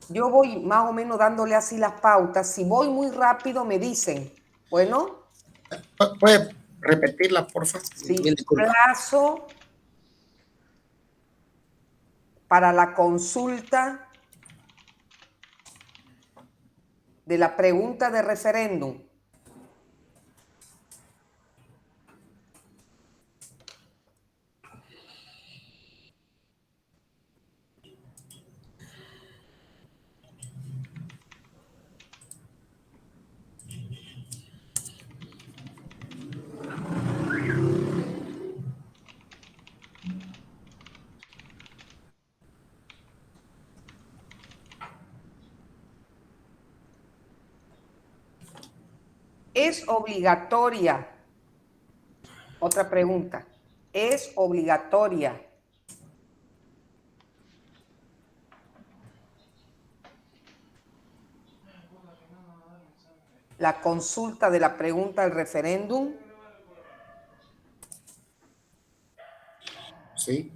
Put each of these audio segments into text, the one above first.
Yo voy más o menos dándole así las pautas. Si voy muy rápido, me dicen. Bueno, ¿Puede repetirla, por favor? sí, plazo para la consulta de la pregunta de referéndum. ¿Es obligatoria? Otra pregunta. ¿Es obligatoria la consulta de la pregunta del referéndum? Sí.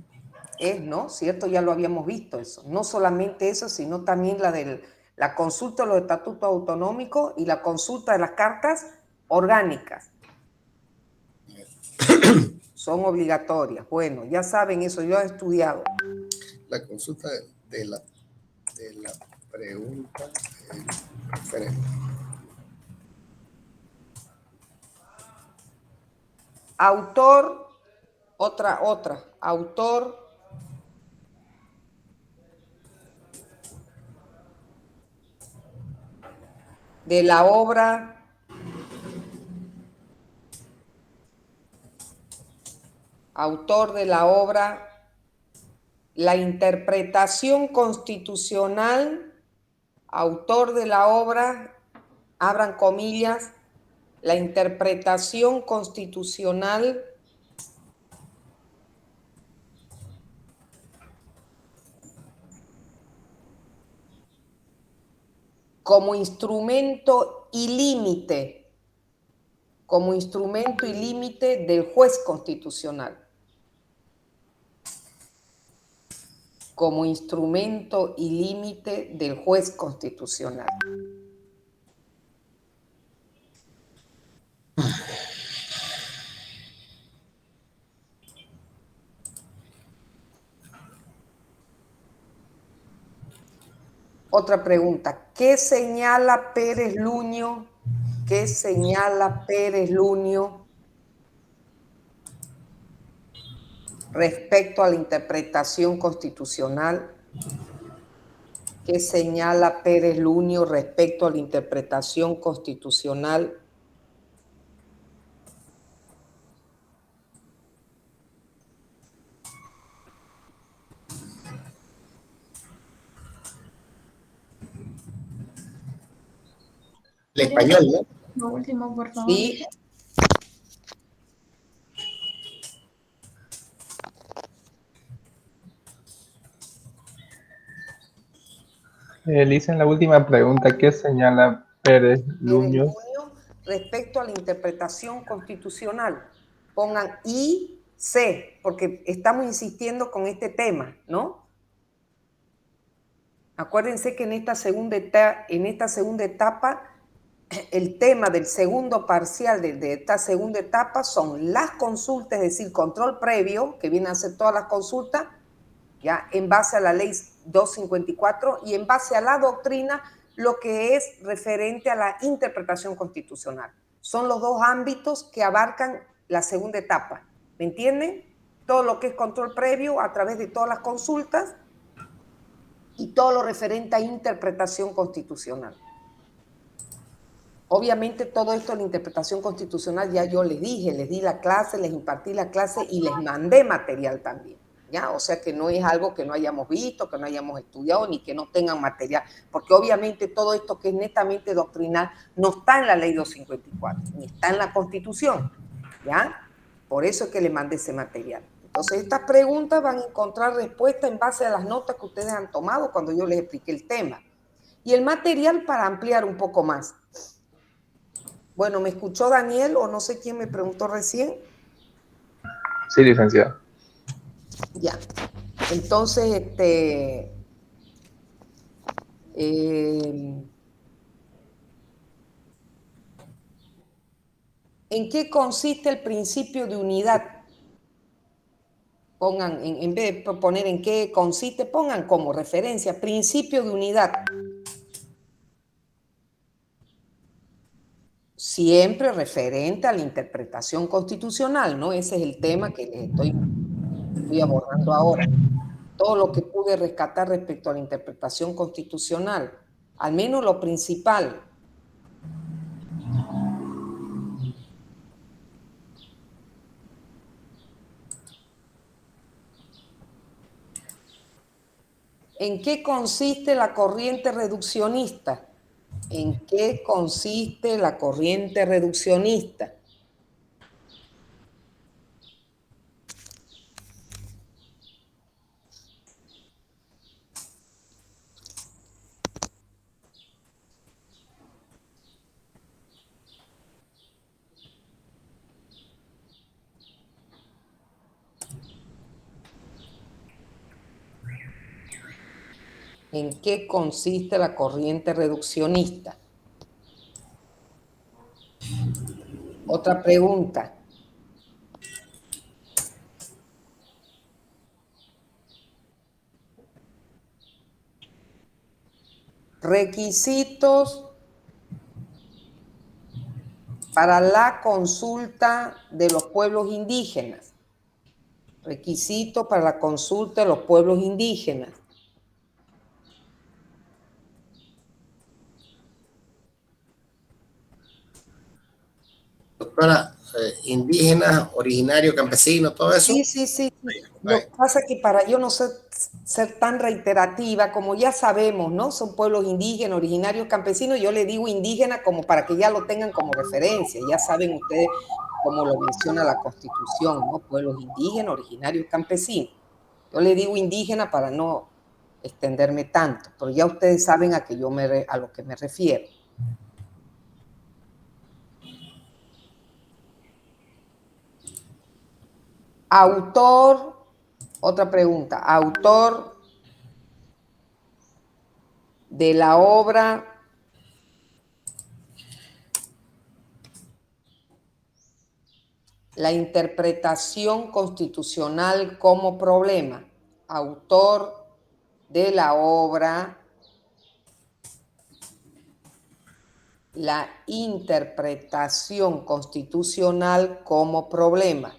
Es, ¿no? ¿Cierto? Ya lo habíamos visto eso. No solamente eso, sino también la consulta de los estatutos autonómicos y la consulta de las cartas orgánicas. Son obligatorias. Bueno, ya saben eso, yo he estudiado. La consulta de la pregunta referente. Autor, autor de la obra La interpretación constitucional, autor de la obra, abran comillas, la interpretación constitucional como instrumento ilímite del juez constitucional. Como instrumento ilímite del juez constitucional. Otra pregunta. ¿Qué señala Pérez Luño? ¿Qué señala Pérez Luño respecto a la interpretación constitucional? ¿Qué señala Pérez Luño respecto a la interpretación constitucional? El español, ¿no? Lo último, por favor. Sí. Elisa, en la última pregunta, ¿qué señala Pérez Luño? Respecto a la interpretación constitucional. Pongan I, C, porque estamos insistiendo con este tema, ¿no? Acuérdense que en esta segunda etapa, el tema del segundo parcial de esta segunda etapa son las consultas, es decir, control previo, que viene a hacer todas las consultas, ya en base a la ley 254 y en base a la doctrina, lo que es referente a la interpretación constitucional. Son los dos ámbitos que abarcan la segunda etapa. ¿Me entienden? Todo lo que es control previo a través de todas las consultas y todo lo referente a interpretación constitucional. Obviamente todo esto de la interpretación constitucional ya yo les dije, les di la clase, les impartí la clase y les mandé material también. ¿Ya? O sea que no es algo que no hayamos visto, que no hayamos estudiado, ni que no tengan material, porque obviamente todo esto que es netamente doctrinal no está en la ley 254, ni está en la Constitución, ¿ya? Por eso es que le mandé ese material. Entonces estas preguntas van a encontrar respuesta en base a las notas que ustedes han tomado cuando yo les expliqué el tema. Y el material para ampliar un poco más. Bueno, ¿me escuchó Daniel o no sé quién me preguntó recién? Sí, licenciado. Ya. Entonces, ¿En qué consiste el principio de unidad? Pongan, en vez de poner en qué consiste, pongan como referencia principio de unidad. Siempre referente a la interpretación constitucional, ¿no? Ese es el tema que les estoy abordando ahora. Todo lo que pude rescatar respecto a la interpretación constitucional, al menos lo principal. ¿En qué consiste la corriente reduccionista? ¿En qué consiste la corriente reduccionista? ¿En qué consiste la corriente reduccionista? Otra pregunta. Requisitos para la consulta de los pueblos indígenas. Requisitos para la consulta de los pueblos indígenas. Doctora, indígenas, originarios, campesinos, todo eso. Sí, sí, sí. Lo que pasa es que para yo no ser tan reiterativa, como ya sabemos, ¿no? Son pueblos indígenas, originarios, campesinos, yo le digo indígena como para que ya lo tengan como referencia. Ya saben ustedes cómo lo menciona la Constitución, ¿no? Pueblos indígenas, originarios, campesinos. Yo le digo indígena para no extenderme tanto, pero ya ustedes saben a lo que me refiero. Autor, otra pregunta, autor de la obra La interpretación constitucional como problema. Autor de la obra La interpretación constitucional como problema.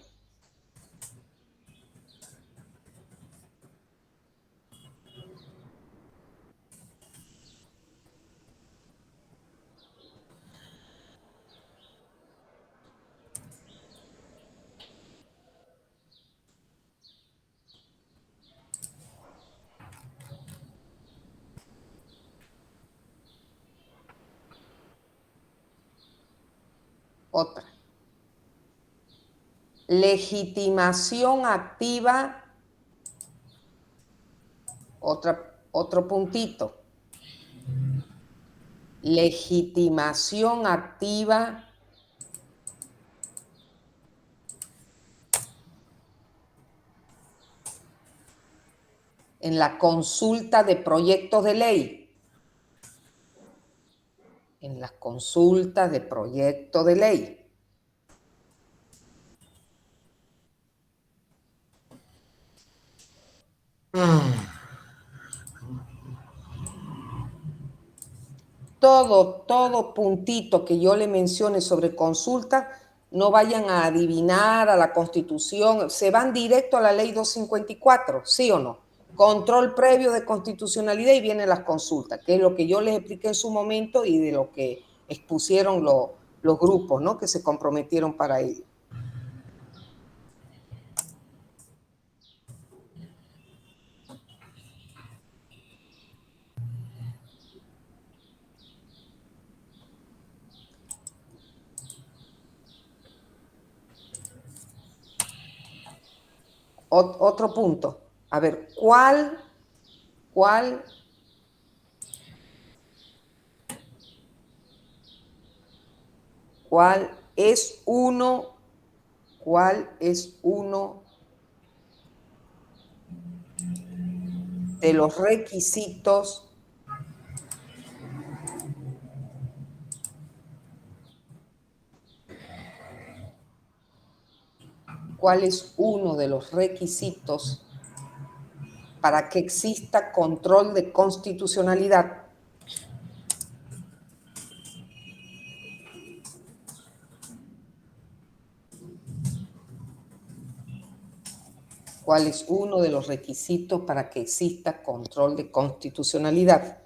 Otra. Legitimación activa. Otro puntito. Legitimación activa en la consulta de proyectos de ley. En las consultas de proyecto de ley. Todo puntito que yo le mencione sobre consulta, no vayan a adivinar a la Constitución, se van directo a la Ley 254, ¿sí o no? Control previo de constitucionalidad y vienen las consultas, que es lo que yo les expliqué en su momento y de lo que expusieron los grupos, ¿no? Que se comprometieron para ello. Otro punto. A ver, ¿cuál es uno de los requisitos ¿Cuál es uno de los requisitos para que exista control de constitucionalidad? ¿Cuál es uno de los requisitos para que exista control de constitucionalidad?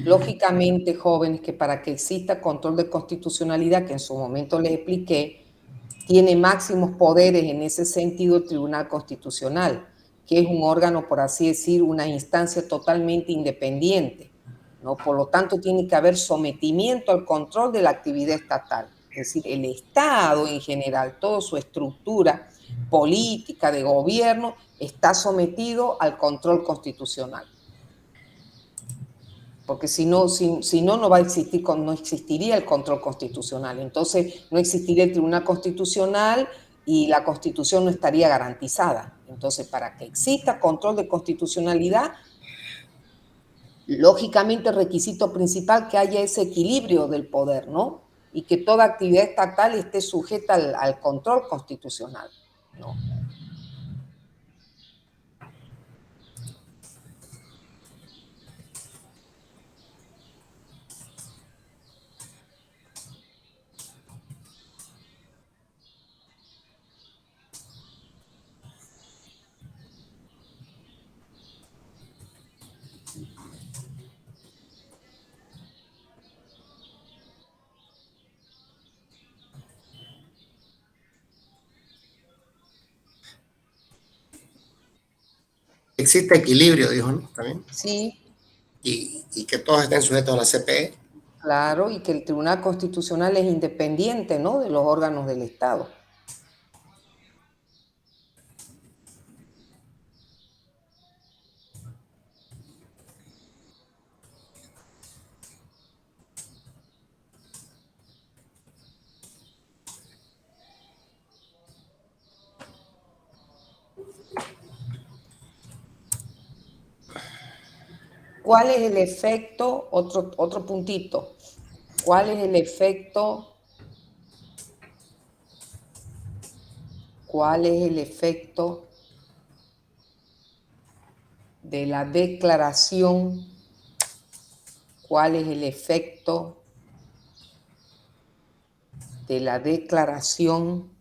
Lógicamente, jóvenes, que para que exista control de constitucionalidad, que en su momento les expliqué, tiene máximos poderes en ese sentido el Tribunal Constitucional, que es un órgano, por así decir, una instancia totalmente independiente, ¿no? Por lo tanto, tiene que haber sometimiento al control de la actividad estatal. Es decir, el Estado en general, toda su estructura política de gobierno está sometido al control constitucional. Porque si no, no va a existir, no existiría el control constitucional. Entonces, no existiría el Tribunal Constitucional y la Constitución no estaría garantizada. Entonces, para que exista control de constitucionalidad, lógicamente el requisito principal que haya ese equilibrio del poder, ¿no? Y que toda actividad estatal esté sujeta al control constitucional, ¿no? Existe equilibrio, dijo, ¿no? También. Sí. Y que todos estén sujetos a la CPE. Claro, y que el Tribunal Constitucional es independiente, ¿no?, de los órganos del Estado. ¿Cuál es el efecto? Otro puntito. ¿Cuál es el efecto? ¿Cuál es el efecto de la declaración? ¿Cuál es el efecto de la declaración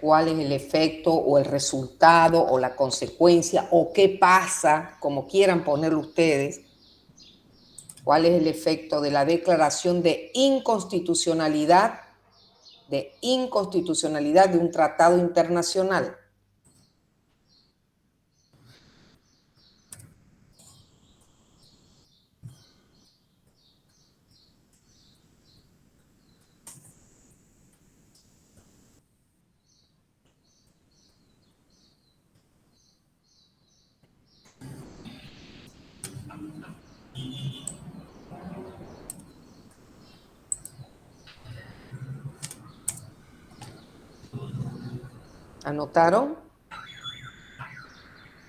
cuál es el efecto o el resultado o la consecuencia o qué pasa, como quieran ponerlo ustedes, cuál es el efecto de la declaración de inconstitucionalidad de un tratado internacional? ¿Anotaron?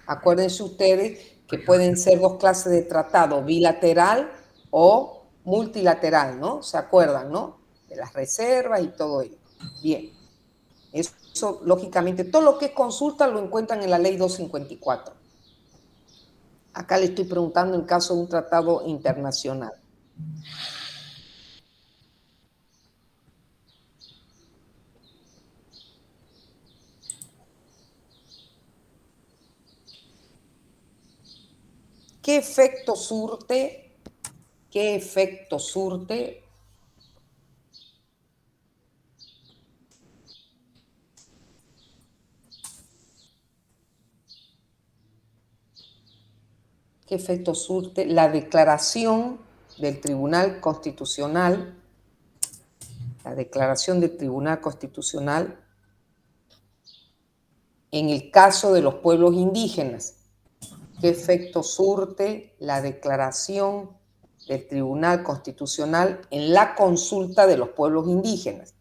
Acuérdense ustedes que pueden ser dos clases de tratado, bilateral o multilateral, ¿no? ¿Se acuerdan, no? De las reservas y todo ello. Bien. Eso, lógicamente, todo lo que es consulta lo encuentran en la Ley 254. Acá le estoy preguntando en caso de un tratado internacional. ¿Qué efecto surte? ¿Qué efecto surte? ¿Qué efecto surte la declaración del Tribunal Constitucional? La declaración del Tribunal Constitucional en el caso de los pueblos indígenas. ¿Qué efecto surte la declaración del Tribunal Constitucional en la consulta de los pueblos indígenas?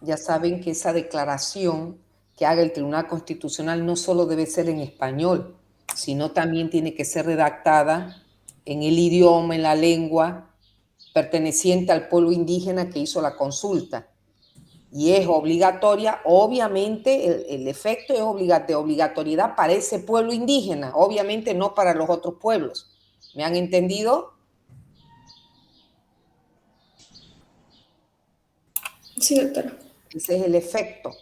ya saben que esa declaración que haga el Tribunal Constitucional no solo debe ser en español, sino también tiene que ser redactada en el idioma, en la lengua perteneciente al pueblo indígena que hizo la consulta. Y es obligatoria, obviamente el efecto es de obligatoriedad para ese pueblo indígena, obviamente no para los otros pueblos. ¿Me han entendido? Sí, doctora. Ese es el efecto.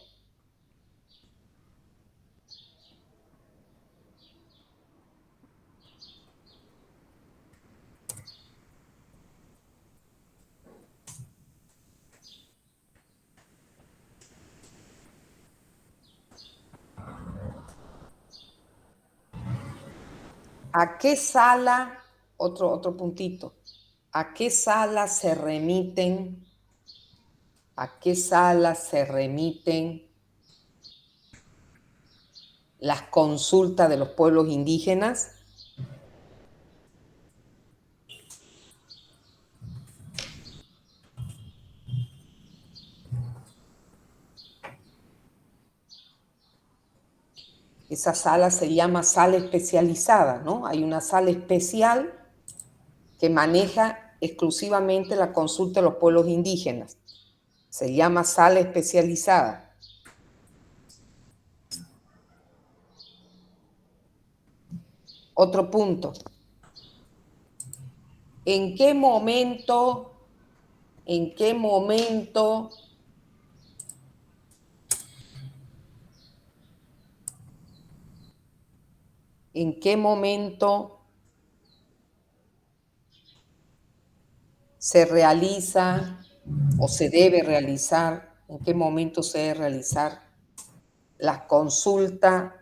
¿A qué sala, otro puntito, a qué sala se remiten, las consultas de los pueblos indígenas? Esa sala se llama sala especializada, ¿no? Hay una sala especial que maneja exclusivamente la consulta de los pueblos indígenas. Se llama sala especializada. Otro punto. ¿En qué momento se realiza o se debe realizar, en qué momento se debe realizar la consulta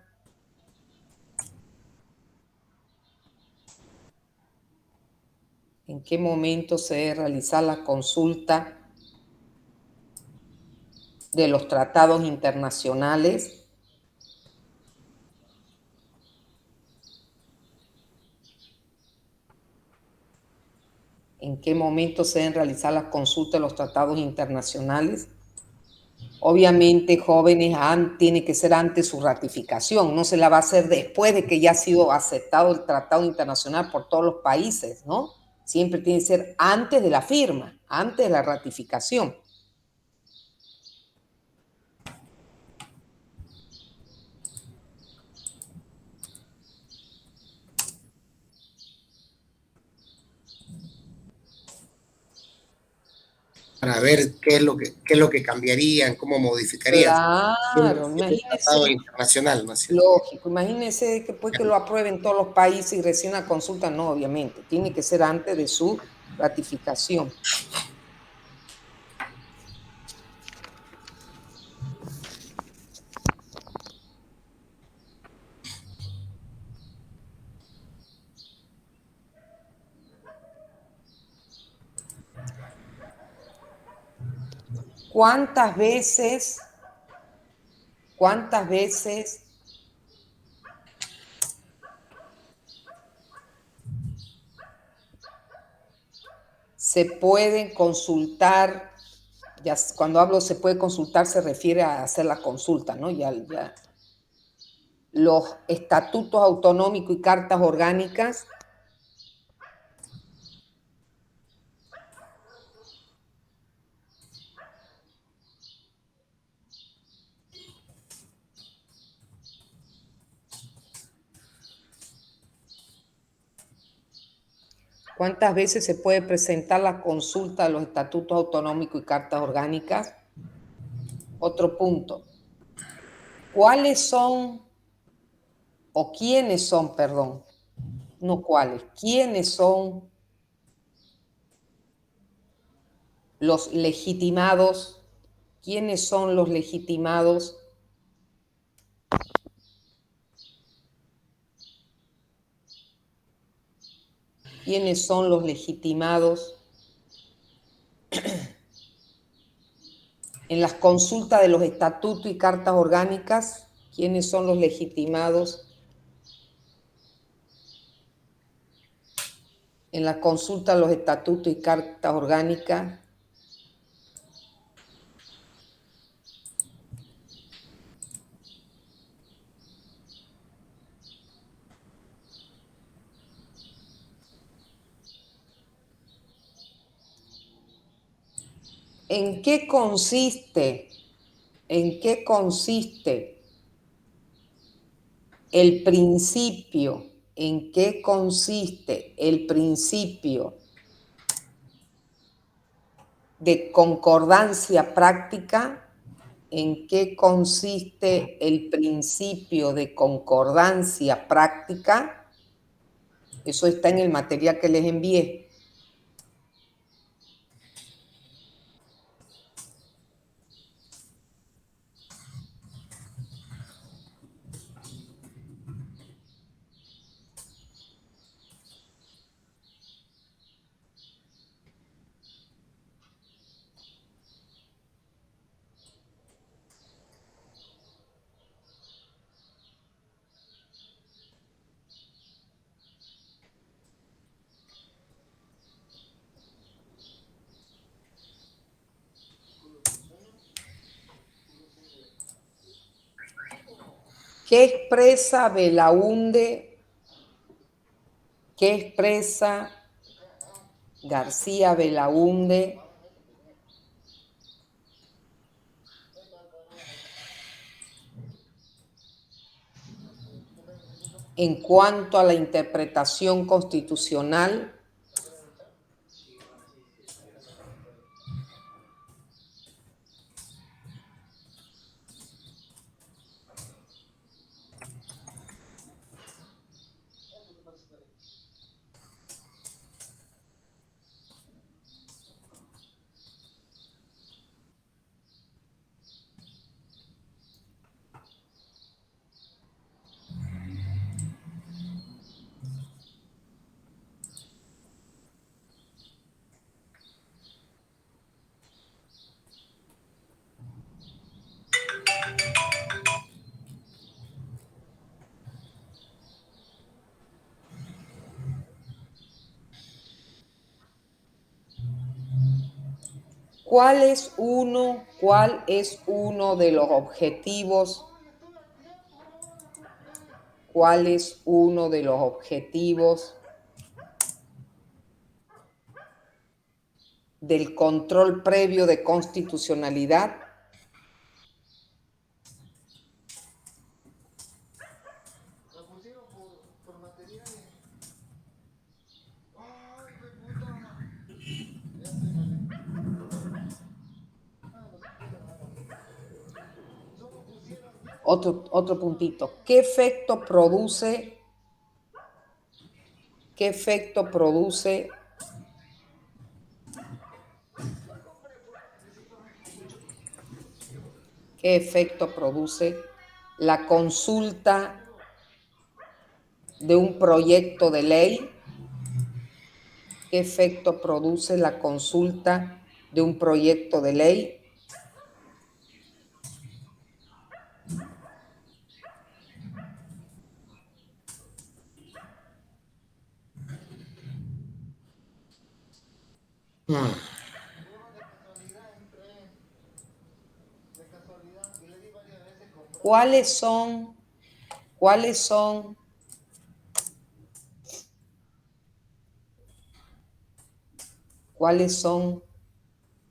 de los tratados internacionales? ¿En qué momento se deben realizar las consultas de los tratados internacionales? Obviamente, jóvenes, tiene que ser antes su ratificación, no se la va a hacer después de que ya ha sido aceptado el tratado internacional por todos los países, ¿no? Siempre tiene que ser antes de la firma, antes de la ratificación. Para ver qué es lo que cambiarían, cómo modificarían Claro, el tratado imagínense, internacional, ¿no es cierto? lógico, imagínense que después que lo aprueben todos los países y recién la consulta, no, obviamente, tiene que ser antes de su ratificación. ¿Cuántas veces se pueden consultar? Ya, cuando hablo se puede consultar, se refiere a hacer la consulta, ¿no? Ya los estatutos autonómicos y cartas orgánicas. ¿Cuántas veces se puede presentar la consulta de los estatutos autonómicos y cartas orgánicas? Otro punto. ¿Cuáles son, o quiénes son, perdón, no cuáles, quiénes son los legitimados? ¿Quiénes son los legitimados? ¿Quiénes son los legitimados en las consultas de los estatutos y cartas orgánicas? ¿Quiénes son los legitimados en la consulta de los estatutos y cartas orgánicas? ¿En qué consiste? ¿En qué consiste el principio? ¿En qué consiste el principio de concordancia práctica? ¿En qué consiste el principio de concordancia práctica? Eso está en el material que les envié. ¿Qué expresa Belaúnde? ¿Qué expresa García Belaúnde en cuanto a la interpretación constitucional? ¿Cuál es uno de los objetivos? ¿Cuál es uno de los objetivos del control previo de constitucionalidad? Otro puntito. ¿Qué efecto produce? ¿Qué efecto produce? ¿Qué efecto produce la consulta de un proyecto de ley? ¿Qué efecto produce la consulta de un proyecto de ley? ¿Cuáles son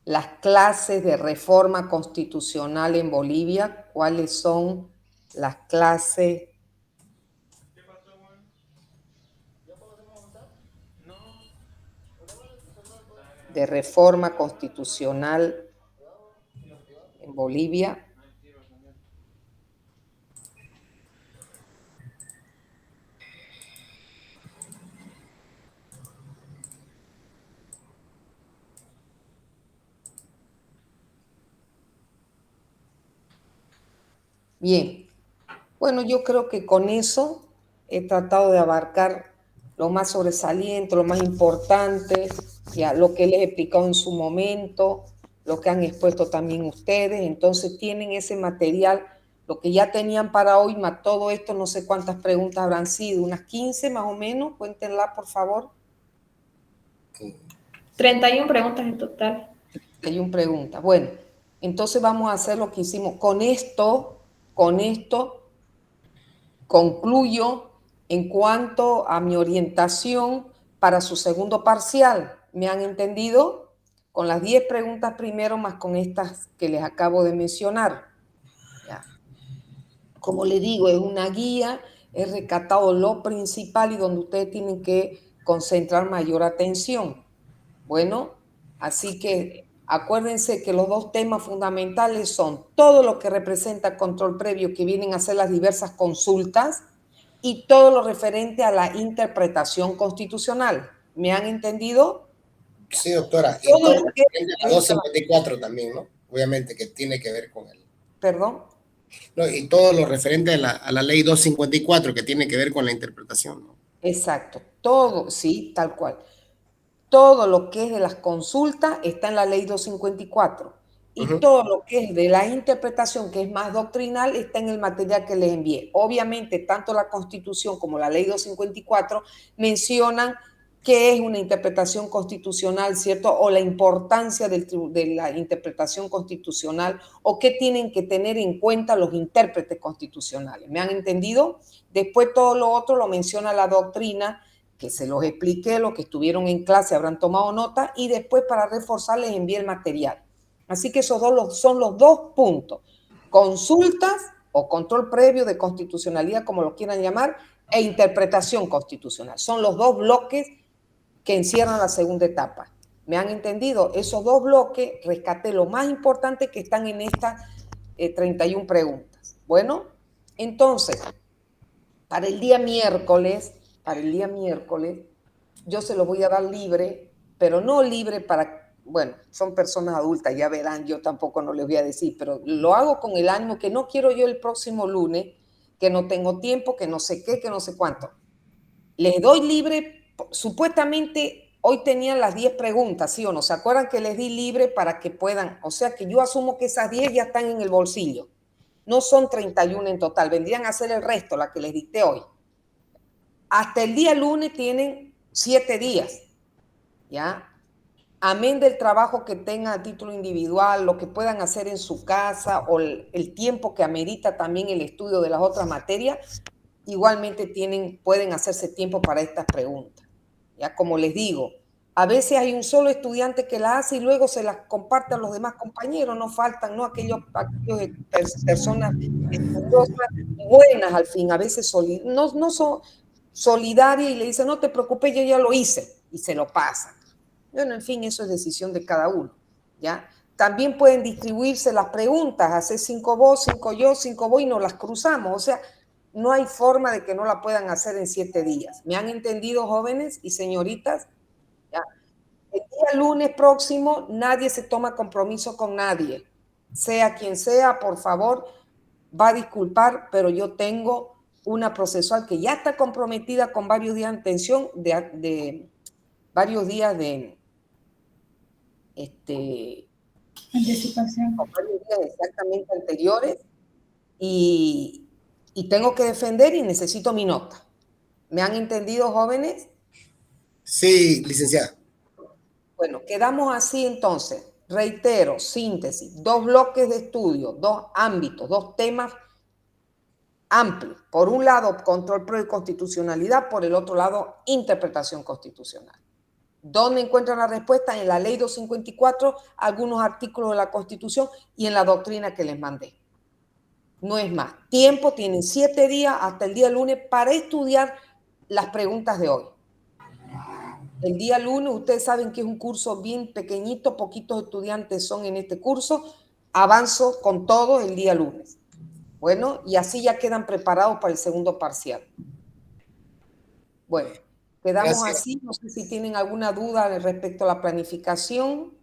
las clases de reforma constitucional en Bolivia? ¿Cuáles son las clases de reforma constitucional en Bolivia? Bien, bueno, yo creo que con eso he tratado de abarcar lo más sobresaliente, lo más importante, ya lo que les he explicado en su momento, lo que han expuesto también ustedes. Entonces tienen ese material, lo que ya tenían para hoy, más todo esto, no sé cuántas preguntas habrán sido, unas 15 más o menos, cuéntenla por favor. 31 preguntas en total. 31 preguntas. Bueno, entonces vamos a hacer lo que hicimos. Con esto concluyo en cuanto a mi orientación para su segundo parcial. ¿Me han entendido? con las 10 preguntas primero, más con estas que les acabo de mencionar. ¿Ya? Como les digo, es una guía, he rescatado lo principal y donde ustedes tienen que concentrar mayor atención. Bueno, así que acuérdense que los dos temas fundamentales son todo lo que representa control previo, que vienen a ser las diversas consultas, y todo lo referente a la interpretación constitucional. ¿Me han entendido? Sí, doctora. Y Todo todo lo lo que que la 254 también, ¿no? Obviamente que tiene que ver con él. Perdón. No, y todo lo referente a la ley 254 que tiene que ver con la interpretación, ¿no? Exacto. Todo, sí, tal cual. Todo lo que es de las consultas está en la ley 254 y Ujú. todo lo que es de la interpretación, que es más doctrinal, está en el material que les envié. Obviamente, tanto la Constitución como la ley 254 mencionan qué es una interpretación constitucional, ¿cierto? O la importancia de la interpretación constitucional o qué tienen que tener en cuenta los intérpretes constitucionales. ¿Me han entendido? Después todo lo otro lo menciona la doctrina, que se los expliqué, los que estuvieron en clase habrán tomado nota, y después para reforzar les envié el material. Así que esos son los dos puntos. Consultas o control previo de constitucionalidad, como lo quieran llamar, e interpretación constitucional. Son los dos bloques que encierran la segunda etapa. ¿Me han entendido? Esos dos bloques, rescaté lo más importante que están en estas 31 preguntas. Bueno, entonces, para el día miércoles, yo se los voy a dar libre, pero no libre para, bueno, son personas adultas, ya verán, yo tampoco no les voy a decir, pero lo hago con el ánimo que no quiero yo el próximo lunes, que no tengo tiempo, que no sé qué, que no sé cuánto. Les doy libre, supuestamente hoy tenían las 10 preguntas, ¿sí o no? ¿Se acuerdan que les di libre para que puedan? O sea que yo asumo que esas 10 ya están en el bolsillo. No son 31 en total, vendrían a ser el resto, la que les dicté hoy. Hasta el día lunes tienen 7 días, ¿ya? Amén del trabajo que tengan a título individual, lo que puedan hacer en su casa o el tiempo que amerita también el estudio de las otras materias, igualmente pueden hacerse tiempo para estas preguntas. Ya, como les digo, a veces hay un solo estudiante que la hace y luego se las comparte a los demás compañeros, no faltan, ¿no? Aquellos personas estudiosas, buenas al fin, a veces no son solidarias y le dicen, no te preocupes, yo ya lo hice, y se lo pasan. Bueno, en fin, eso es decisión de cada uno, ¿ya? También pueden distribuirse las preguntas, hacer 5 vos, 5 yo, 5 vos y nos las cruzamos, o sea, no hay forma de que no la puedan hacer en 7 días. ¿Me han entendido, jóvenes y señoritas? ¿Ya? El día lunes próximo nadie se toma compromiso con nadie. Sea quien sea, por favor, va a disculpar, pero yo tengo una procesual que ya está comprometida con varios días de atención, varios días de Anticipación. con varios días exactamente anteriores, y tengo que defender y necesito mi nota. ¿Me han entendido, jóvenes? Sí, licenciada. Bueno, quedamos así entonces. Reitero, síntesis, 2 bloques de estudio, 2 ámbitos, 2 temas amplios. Por un lado, control previo y constitucionalidad, por el otro lado, interpretación constitucional. ¿Dónde encuentran la respuesta? En la ley 254, algunos artículos de la Constitución y en la doctrina que les mandé. No es más. Tiempo, tienen 7 días hasta el día lunes para estudiar las preguntas de hoy. El día lunes, ustedes saben que es un curso bien pequeñito, poquitos estudiantes son en este curso. Avanzo con todo el día lunes. Bueno, y así ya quedan preparados para el segundo parcial. Bueno, quedamos Gracias. así. No sé si tienen alguna duda respecto a la planificación.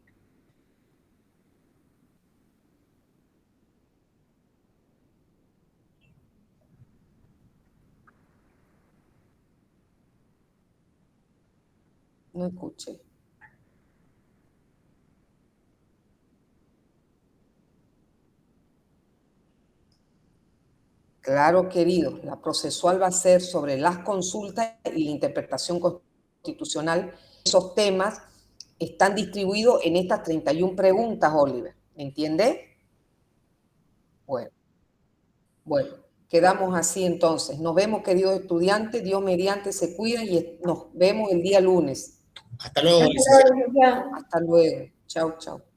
No escuché. Claro, querido, la procesual va a ser sobre las consultas y la interpretación constitucional. Esos temas están distribuidos en estas 31 preguntas, Oliver. ¿Me entiende? Bueno, quedamos así entonces. Nos vemos, queridos estudiantes. Dios mediante se cuidan y nos vemos el día lunes. Hasta luego, Hasta licenciada. luego, licenciada. Hasta luego. Chau, chau.